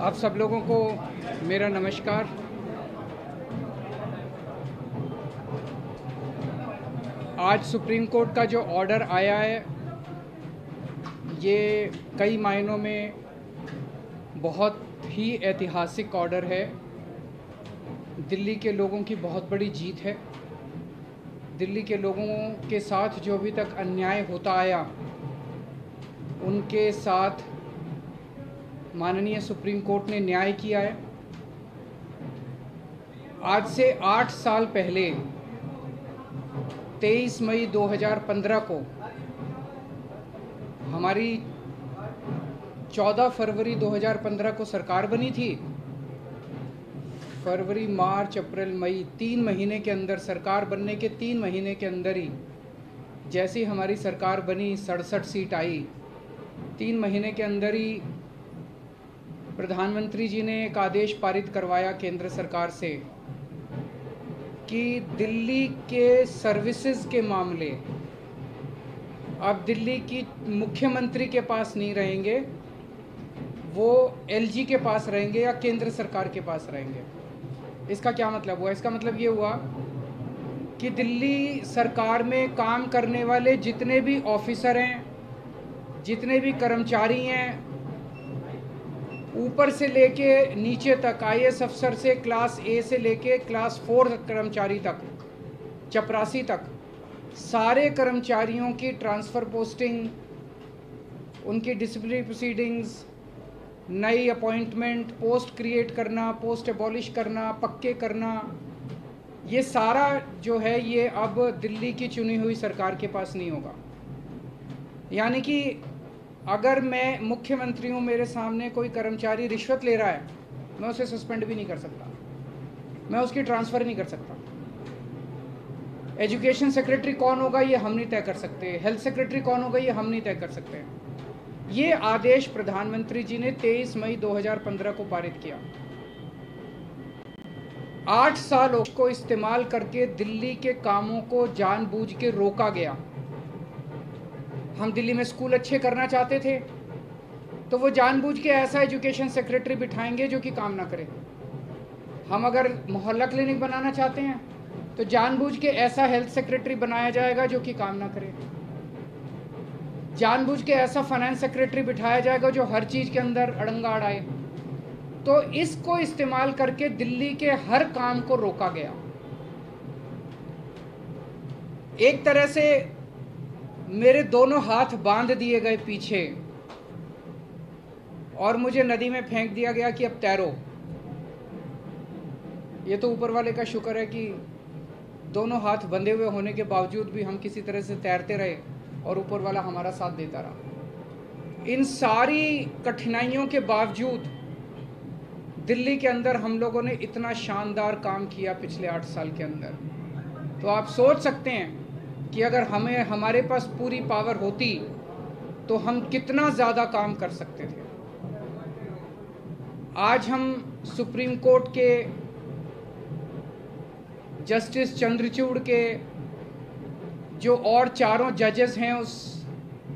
आप सब लोगों को मेरा नमस्कार। आज सुप्रीम कोर्ट का जो ऑर्डर आया है ये कई मायनों में बहुत ही ऐतिहासिक ऑर्डर है। दिल्ली के लोगों की बहुत बड़ी जीत है। दिल्ली के लोगों के साथ जो अभी तक अन्याय होता आया उनके साथ माननीय सुप्रीम कोर्ट ने न्याय किया है। आज से 8 साल पहले 23 मई 2015 को हमारी 14 फरवरी 2015 को सरकार बनी थी। फरवरी, मार्च, अप्रैल, मई 3 महीने के अंदर, सरकार बनने के 3 महीने के अंदर ही जैसी हमारी सरकार बनी 67 सीट आई। 3 महीने के अंदर ही प्रधानमंत्री जी ने एक आदेश पारित करवाया केंद्र सरकार से कि दिल्ली के सर्विसेज के मामले अब दिल्ली की मुख्यमंत्री के पास नहीं रहेंगे, वो एलजी के पास रहेंगे या केंद्र सरकार के पास रहेंगे। इसका क्या मतलब हुआ? इसका मतलब ये हुआ कि दिल्ली सरकार में काम करने वाले जितने भी ऑफिसर हैं, जितने भी कर्मचारी हैं, ऊपर से लेके नीचे तक, आईएएस अफसर से क्लास ए से लेके क्लास 4 कर्मचारी तक, चपरासी तक, सारे कर्मचारियों की ट्रांसफ़र पोस्टिंग, उनकी डिसिप्लिनरी प्रोसीडिंग्स, नई अपॉइंटमेंट, पोस्ट क्रिएट करना, पोस्ट एबॉलिश करना, पक्के करना, ये सारा जो है ये अब दिल्ली की चुनी हुई सरकार के पास नहीं होगा। यानी कि अगर मैं मुख्यमंत्री हूँ, मेरे सामने कोई कर्मचारी रिश्वत ले रहा है, मैं उसे सस्पेंड भी नहीं कर सकता, मैं उसकी ट्रांसफ़र नहीं कर सकता। एजुकेशन सेक्रेटरी कौन होगा ये हम नहीं तय कर सकते, हेल्थ सेक्रेटरी कौन होगा ये हम नहीं तय कर सकते। ये आदेश प्रधानमंत्री जी ने 23 मई 2015 को पारित किया। 8 साल को इस्तेमाल करके दिल्ली के कामों को जानबूझ के रोका गया। हम दिल्ली में स्कूल अच्छे करना चाहते थे तो वो जानबूझ के ऐसा एजुकेशन सेक्रेटरी बिठाएंगे जो कि काम ना करे। हम अगर मोहल्ला क्लिनिक बनाना चाहते हैं तो जानबूझ के ऐसा हेल्थ सेक्रेटरी बनाया जाएगा जो कि काम ना करे। जानबूझ के ऐसा फाइनेंस सेक्रेटरी बिठाया जाएगा जो हर चीज़ के अंदर अड़ंगा अड़ाए। तो इसको इस्तेमाल करके दिल्ली के हर काम को रोका गया। एक तरह से मेरे दोनों हाथ बांध दिए गए पीछे और मुझे नदी में फेंक दिया गया कि अब तैरो। ये तो ऊपर वाले का शुक्र है कि दोनों हाथ बंधे हुए होने के बावजूद भी हम किसी तरह से तैरते रहे और ऊपर वाला हमारा साथ देता रहा। इन सारी कठिनाइयों के बावजूद दिल्ली के अंदर हम लोगों ने इतना शानदार काम किया पिछले 8 साल के अंदर। तो आप सोच सकते हैं कि अगर हमारे पास पूरी पावर होती तो हम कितना ज़्यादा काम कर सकते थे। आज हम सुप्रीम कोर्ट के जस्टिस चंद्रचूड़ के जो और चारों जजेस हैं उस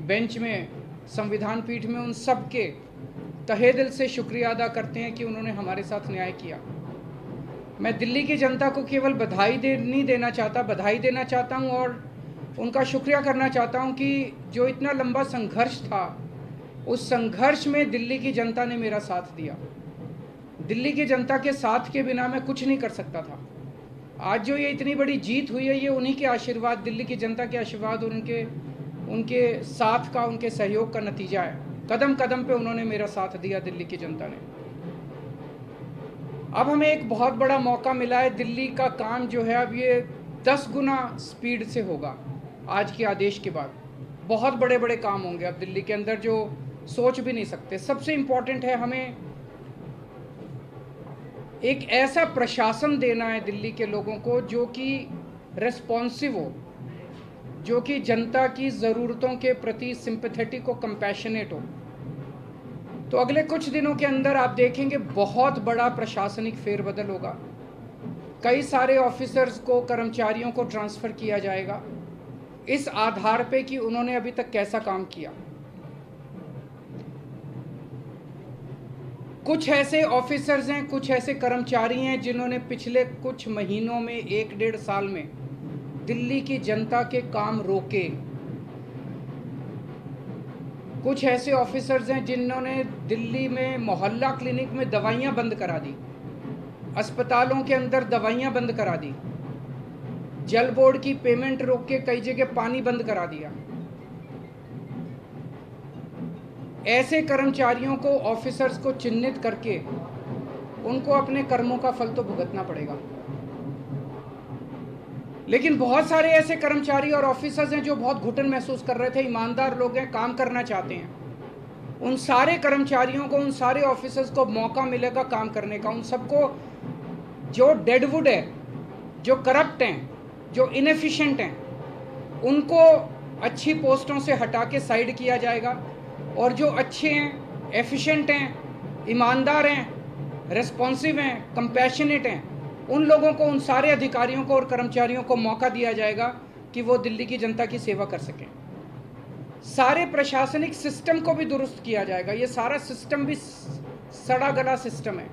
बेंच में, संविधान पीठ में, उन सब के तहे दिल से शुक्रिया अदा करते हैं कि उन्होंने हमारे साथ न्याय किया। मैं दिल्ली की जनता को केवल नहीं देना चाहता, बधाई देना चाहता हूं और उनका शुक्रिया करना चाहता हूं कि जो इतना लंबा संघर्ष था, उस संघर्ष में दिल्ली की जनता ने मेरा साथ दिया। दिल्ली की जनता के साथ के बिना मैं कुछ नहीं कर सकता था। आज जो ये इतनी बड़ी जीत हुई है ये उन्हीं के आशीर्वाद, दिल्ली की जनता के आशीर्वाद और उनके साथ का, उनके सहयोग का नतीजा है। कदम कदम पे उन्होंने मेरा साथ दिया दिल्ली की जनता ने। अब हमें एक बहुत बड़ा मौका मिला है। दिल्ली का काम जो है अब ये 10 गुना स्पीड से होगा। आज के आदेश के बाद बहुत बड़े बड़े काम होंगे अब दिल्ली के अंदर जो सोच भी नहीं सकते। सबसे इम्पॉर्टेंट है, हमें एक ऐसा प्रशासन देना है दिल्ली के लोगों को जो कि रेस्पॉन्सिव हो, जो कि जनता की ज़रूरतों के प्रति सिंपैथेटिक हो, कंपैशनेट हो। तो अगले कुछ दिनों के अंदर आप देखेंगे बहुत बड़ा प्रशासनिक फेरबदल होगा। कई सारे ऑफिसर्स को, कर्मचारियों को ट्रांसफ़र किया जाएगा इस आधार पे कि उन्होंने अभी तक कैसा काम किया। कुछ ऐसे ऑफिसर्स हैं, कुछ ऐसे कर्मचारी हैं जिन्होंने पिछले कुछ महीनों में, 1-1.5 साल में दिल्ली की जनता के काम रोके। कुछ ऐसे ऑफिसर्स हैं जिन्होंने दिल्ली में मोहल्ला क्लिनिक में दवाइयाँ बंद करा दी, अस्पतालों के अंदर दवाइयाँ बंद करा दी, जल बोर्ड की पेमेंट रोक के कई जगह पानी बंद करा दिया। ऐसे कर्मचारियों को, ऑफिसर्स को चिन्हित करके उनको अपने कर्मों का फल तो भुगतना पड़ेगा। लेकिन बहुत सारे ऐसे कर्मचारी और ऑफिसर्स हैं जो बहुत घुटन महसूस कर रहे थे, ईमानदार लोग हैं, काम करना चाहते हैं। उन सारे कर्मचारियों को, उन सारे ऑफिसर्स को मौका मिलेगा काम करने का। उन सबको जो डेडवुड है, जो करप्ट हैं, जो इनएफिशिएंट हैं, उनको अच्छी पोस्टों से हटा के साइड किया जाएगा, और जो अच्छे हैं, एफिशिएंट हैं, ईमानदार हैं, रेस्पॉन्सिव हैं, कंपैशनेट हैं, उन लोगों को, उन सारे अधिकारियों को और कर्मचारियों को मौका दिया जाएगा कि वो दिल्ली की जनता की सेवा कर सकें। सारे प्रशासनिक सिस्टम को भी दुरुस्त किया जाएगा। ये सारा सिस्टम भी सड़ा गला सिस्टम है।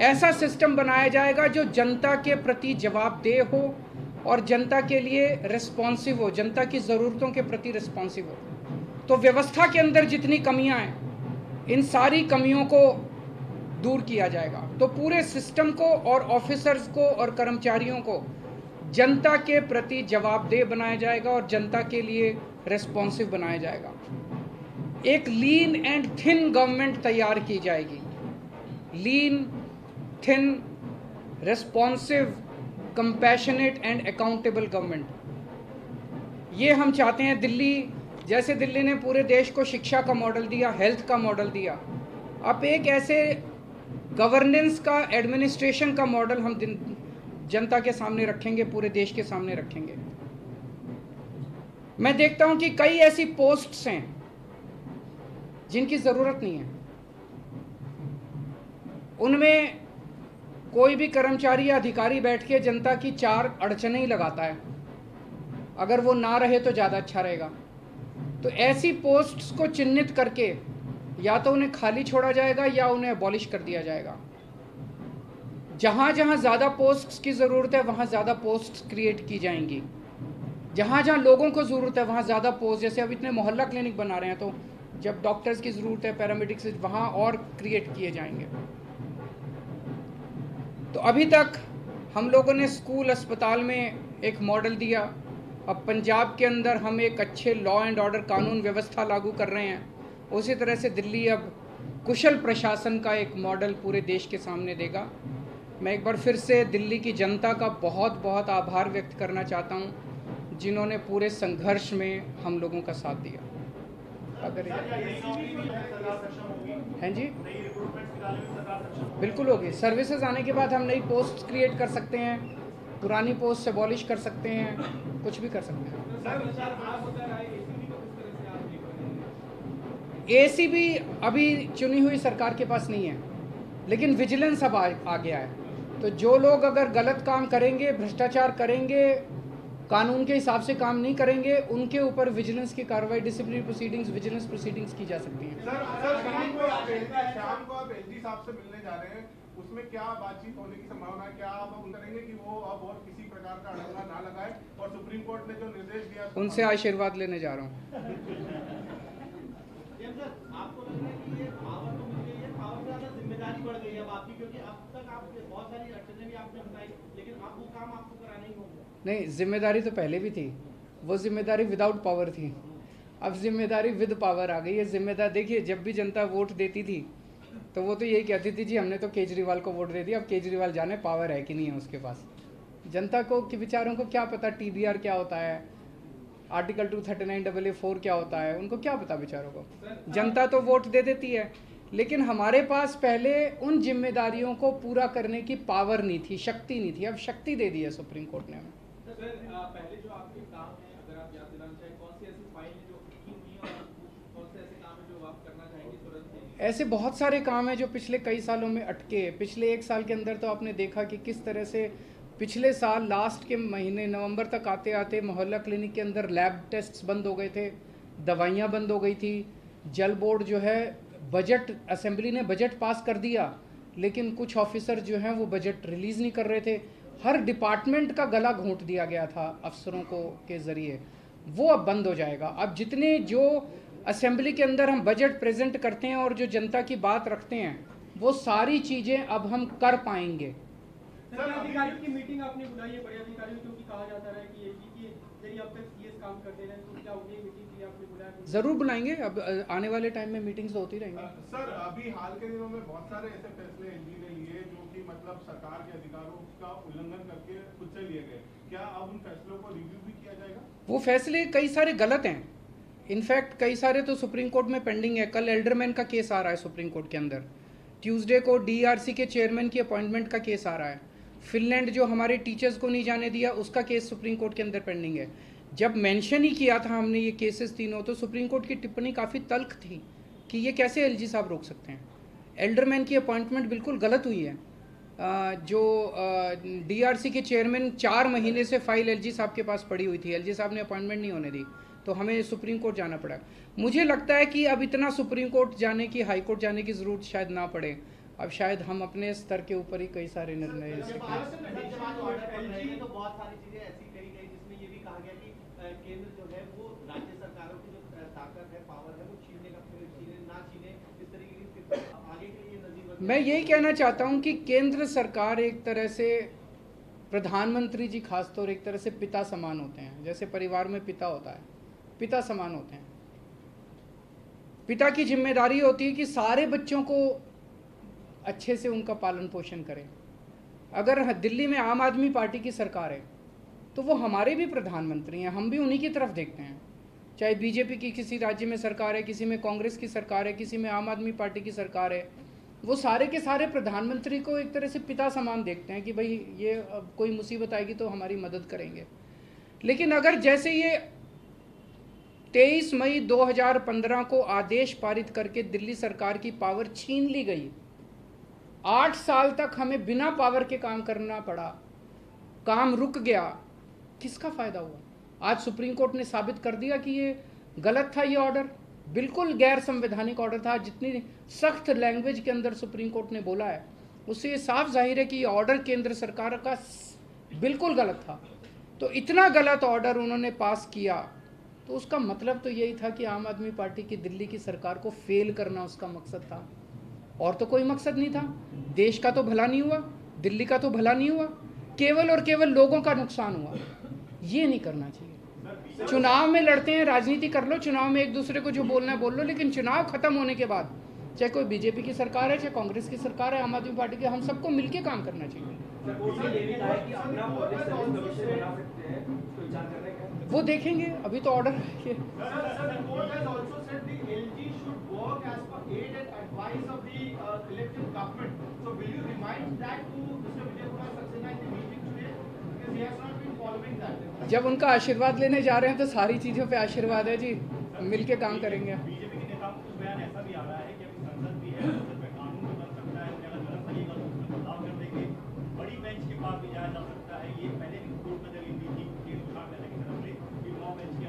ऐसा सिस्टम बनाया जाएगा जो जनता के प्रति जवाबदेह हो और जनता के लिए रिस्पॉन्सिव हो, जनता की ज़रूरतों के प्रति रिस्पॉन्सिव हो। तो व्यवस्था के अंदर जितनी कमियां हैं, इन सारी कमियों को दूर किया जाएगा। तो पूरे सिस्टम को और ऑफिसर्स को और कर्मचारियों को जनता के प्रति जवाबदेह बनाया जाएगा और जनता के लिए रिस्पॉन्सिव बनाया जाएगा। एक लीन एंड थिन गवर्नमेंट तैयार की जाएगी। Lean, thin, responsive, compassionate and accountable government, ये हम चाहते हैं। दिल्ली, जैसे दिल्ली ने पूरे देश को शिक्षा का मॉडल दिया, हेल्थ का मॉडल दिया, अब एक ऐसे गवर्नेंस का, एडमिनिस्ट्रेशन का मॉडल हम जनता के सामने रखेंगे, पूरे देश के सामने रखेंगे। मैं देखता हूं कि कई ऐसी पोस्ट्स हैं जिनकी ज़रूरत नहीं है। उनमें कोई भी कर्मचारी या अधिकारी बैठ के जनता की 4 अड़चनें ही लगाता है। अगर वो ना रहे तो ज़्यादा अच्छा रहेगा। तो ऐसी पोस्ट्स को चिन्हित करके या तो उन्हें खाली छोड़ा जाएगा या उन्हें अबॉलिश कर दिया जाएगा। जहाँ जहाँ ज़्यादा पोस्ट्स की ज़रूरत है वहाँ ज़्यादा पोस्ट्स क्रिएट की जाएंगी। जहाँ जहाँ लोगों को ज़रूरत है वहाँ ज़्यादा पोस्ट, जैसे अब इतने मोहल्ला क्लिनिक बना रहे हैं, तो जब डॉक्टर्स की ज़रूरत है, पैरामेडिक्स, वहाँ और क्रिएट किए जाएंगे। तो अभी तक हम लोगों ने स्कूल, अस्पताल में एक मॉडल दिया। अब पंजाब के अंदर हम एक अच्छे लॉ एंड ऑर्डर, कानून व्यवस्था लागू कर रहे हैं। उसी तरह से दिल्ली अब कुशल प्रशासन का एक मॉडल पूरे देश के सामने देगा। मैं एक बार फिर से दिल्ली की जनता का बहुत बहुत आभार व्यक्त करना चाहता हूं, जिन्होंने पूरे संघर्ष में हम लोगों का साथ दिया। अगर हैं जी, बिल्कुल होगी। सर्विसेज आने के बाद हम नई पोस्ट क्रिएट कर सकते हैं, पुरानी पोस्ट से अबॉलिश कर सकते हैं, कुछ भी कर सकते हैं। एसीबी अभी चुनी हुई सरकार के पास नहीं है, लेकिन विजिलेंस अब आ गया है। तो जो लोग अगर गलत काम करेंगे, भ्रष्टाचार करेंगे, कानून के हिसाब से काम नहीं करेंगे, उनके ऊपर विजिलेंस की कार्रवाई, डिसिप्लिनरी प्रोसीडिंग्स, विजिलेंस प्रोसीडिंग्स की जा सकती है। शाम को आप एलजी साहब से मिलने जा रहे हैं, उसमें क्या बातचीत होने की संभावना है? क्या आप करेंगे कि वो अब और किसी प्रकार का अड़ंगा ना लगाए? और सुप्रीम कोर्ट ने जो निर्देश दिया, उनसे आशीर्वाद लेने जा रहा हूँ। आपको लग रहा है कि ये पावर तो मिल गई है, पावर से ज्यादा जिम्मेदारी बढ़ गई है अब आपकी, क्योंकि अब तक आप बहुत सारी अड़चनें भी आपने बताई, लेकिन अब वो काम आपको कराना ही होगा। नहीं, जिम्मेदारी तो पहले भी थी, वो जिम्मेदारी विदाउट पावर थी। अब जिम्मेदारी विद पावर आ गई है। जिम्मेदार देखिए, जब भी जनता वोट देती थी तो वो तो यही कहती थी, जी हमने तो केजरीवाल को वोट दे दिया। अब केजरीवाल जाने पावर है कि नहीं है उसके पास। जनता को के विचारों को क्या पता, TBR क्या होता है, आर्टिकल 239AA4 क्या होता है, उनको क्या पता बेचारों को। जनता तो वोट दे देती है, लेकिन हमारे पास पहले उन जिम्मेदारियों को पूरा करने की पावर नहीं थी, शक्ति नहीं थी। अब शक्ति दे दी है सुप्रीम कोर्ट ने हमें। सर, पहले जो आपके काम है, अगर आप याद दिलाना चाहें, कौन सी ऐसी फाइल है जो की हुई है और कौन से ऐसे काम है जो आप करना चाहेंगे तुरंत? ऐसे बहुत सारे काम हैं जो पिछले कई सालों में अटके। पिछले 1 साल के अंदर तो आपने देखा कि किस तरह से पिछले साल लास्ट के महीने नवंबर तक आते आते मोहल्ला क्लिनिक के अंदर लैब टेस्ट्स बंद हो गए थे, दवाइयाँ बंद हो गई थी, जल बोर्ड जो है बजट, असेंबली ने बजट पास कर दिया, लेकिन कुछ ऑफिसर जो हैं वो बजट रिलीज़ नहीं कर रहे थे। हर डिपार्टमेंट का गला घोंट दिया गया था अफसरों को के ज़रिए, वो अब बंद हो जाएगा। अब जितने जो असेंबली के अंदर हम बजट प्रेजेंट करते हैं और जो जनता की बात रखते हैं, वो सारी चीज़ें अब हम कर पाएंगे। सर, अधिकारियों की मीटिंग आपने बुलाई है, बड़े अधिकारियों, क्योंकि कहा जाता है कि एजी की जरिए अब तक सीएस काम करते रहे, तो क्या उन्हें मीटिंग की आपने बुलाया? ज़रूर बुलाएंगे, अब आने वाले टाइम में मीटिंग्स तो होती रहेंगी। सर, अभी हाल के दिनों में बहुत सारे ऐसे फैसले एलजी ने लिए जो कि मतलब सरकार के अधिकारों का उल्लंघन करके खुद से लिए गए, क्या अब उन फैसलों को रिव्यू भी किया जाएगा? वो फैसले कई सारे गलत हैं, इनफैक्ट कई सारे तो सुप्रीम कोर्ट में पेंडिंग है। कल एल्डरमैन का केस आ रहा है सुप्रीम कोर्ट के अंदर, ट्यूसडे को डीआरसी के चेयरमैन की अपॉइंटमेंट का केस आ रहा है, फिनलैंड जो हमारे टीचर्स को नहीं जाने दिया उसका केस सुप्रीम कोर्ट के अंदर पेंडिंग है। जब मेंशन ही किया था हमने ये केसेस तीनों, तो सुप्रीम कोर्ट की टिप्पणी काफ़ी तल्ख थी कि ये कैसे एलजी साहब रोक सकते हैं। एल्डरमैन की अपॉइंटमेंट बिल्कुल गलत हुई है। जो डीआरसी के चेयरमैन 4 महीने से फाइल एलजी साहब के पास पड़ी हुई थी, एलजी साहब ने अपॉइंटमेंट नहीं होने दी, तो हमें सुप्रीम कोर्ट जाना पड़ा। मुझे लगता है कि अब इतना सुप्रीम कोर्ट जाने की, हाई कोर्ट जाने की ज़रूरत शायद ना पड़े। अब शायद हम अपने स्तर के ऊपर ही कई सारे निर्णय ले सकते हैं। तो बहुत सारी चीजें ऐसी कही गई जिसमें ये भी कहा गया कि केंद्र जो है वो राज्य सरकारों की जो ताकत है, पावर है, वो छीनने ना छीने, इस तरीके की आगे के लिए नजीर। मैं यही कहना चाहता हूं कि केंद्र सरकार एक तरह से, प्रधानमंत्री जी खासतौर एक तरह से पिता समान होते हैं। जैसे परिवार में पिता होता है, पिता समान होते हैं। पिता की जिम्मेदारी होती है कि सारे बच्चों को अच्छे से उनका पालन पोषण करें। अगर दिल्ली में आम आदमी पार्टी की सरकार है तो वो हमारे भी प्रधानमंत्री हैं, हम भी उन्हीं की तरफ देखते हैं। चाहे बीजेपी की किसी राज्य में सरकार है, किसी में कांग्रेस की सरकार है, किसी में आम आदमी पार्टी की सरकार है, वो सारे के सारे प्रधानमंत्री को एक तरह से पिता समान देखते हैं कि भाई ये कोई मुसीबत आएगी तो हमारी मदद करेंगे। लेकिन अगर जैसे ये 23 मई 2015 को आदेश पारित करके दिल्ली सरकार की पावर छीन ली गई, 8 साल तक हमें बिना पावर के काम करना पड़ा, काम रुक गया, किसका फ़ायदा हुआ? आज सुप्रीम कोर्ट ने साबित कर दिया कि ये गलत था, ये ऑर्डर बिल्कुल गैर संवैधानिक ऑर्डर था। जितनी सख्त लैंग्वेज के अंदर सुप्रीम कोर्ट ने बोला है, उससे ये साफ जाहिर है कि ये ऑर्डर केंद्र सरकार का बिल्कुल गलत था। तो इतना गलत ऑर्डर उन्होंने पास किया, तो उसका मतलब तो यही था कि आम आदमी पार्टी की दिल्ली की सरकार को फेल करना उसका मकसद था, और तो कोई मकसद नहीं था। देश का तो भला नहीं हुआ, दिल्ली का तो भला नहीं हुआ, केवल और केवल लोगों का नुकसान हुआ। ये नहीं करना चाहिए। चुनाव में लड़ते हैं, राजनीति कर लो, चुनाव में एक दूसरे को जो बोलना है बोल लो, लेकिन चुनाव खत्म होने के बाद चाहे कोई बीजेपी की सरकार है, चाहे कांग्रेस की सरकार है, आम आदमी पार्टी की, हम सबको मिलके काम करना चाहिए। वो देखेंगे, अभी तो ऑर्डर है। जब उनका आशीर्वाद लेने जा रहे हैं तो सारी चीज़ों पे आशीर्वाद है जी, मिलके काम करेंगे। बीजेपी के नेताओं को कुछ बयान ऐसा भी आ रहा है कि अभी संसद भी है, संसद में कानून भी बन सकता है, अगर गलत तरीका तो उसमें बदलाव कर देंगे, बड़ी बेंच के पास भी जाया जा सकता है। ये पहले भी कोर्ट में दलील दी थी केंद्र सरकार की तरफ से कि 9 बेंच के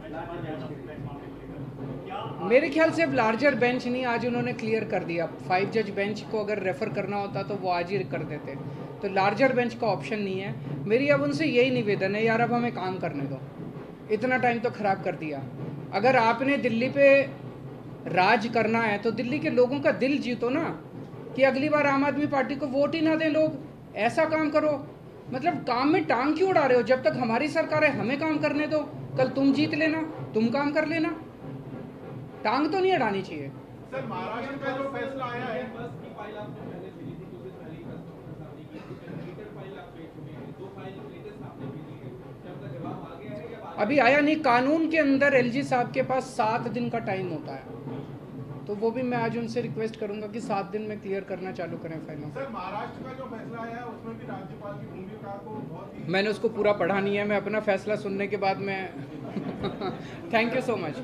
बेंच जाया जा सकता है इस मामले को लेकर। क्या मेरे ख्याल से अब लार्जर बेंच नहीं, आज उन्होंने क्लियर कर दिया। 5 जज बेंच को अगर रेफर करना होता तो वो आज ही कर देते, तो लार्जर बेंच का ऑप्शन नहीं है। मेरी अब उनसे यही निवेदन है, यार अब हमें काम करने दो, इतना टाइम तो ख़राब कर दिया। अगर आपने दिल्ली पे राज करना है तो दिल्ली के लोगों का दिल जीतो ना, कि अगली बार आम आदमी पार्टी को वोट ही ना दें लोग। ऐसा काम करो, मतलब काम में टांग क्यों उड़ा रहे हो? जब तक हमारी सरकार है हमें काम करने दो, कल तुम जीत लेना, तुम काम कर लेना, टांग तो नहीं अड़ानी चाहिए। सर, महाराष्ट्र का जो फैसला आया है, बस की फाइल आपने पहले भेजी थी, कुछ दिन पहले ही कस्टमर सामने की थी, कंप्लीटेड फाइल आप भेज चुके हैं, 2 फाइल लेटेस्ट आपने भेजी है, क्या उनका जवाब आ गया है या अभी आया नहीं। कानून के अंदर एलजी साहब के पास 7 दिन का टाइम होता है, तो वो भी मैं आज उनसे रिक्वेस्ट करूंगा कि 7 दिन में क्लियर करना चालू करें फाइलों। सर, महाराष्ट्र का जो फैसला आया है उसमें भी राज्यपाल की भूमिका को बहुत ही, मैंने उसको पूरा पढ़ा नहीं है, मैं अपना फैसला सुनने के बाद मैं थैंक यू सो मच।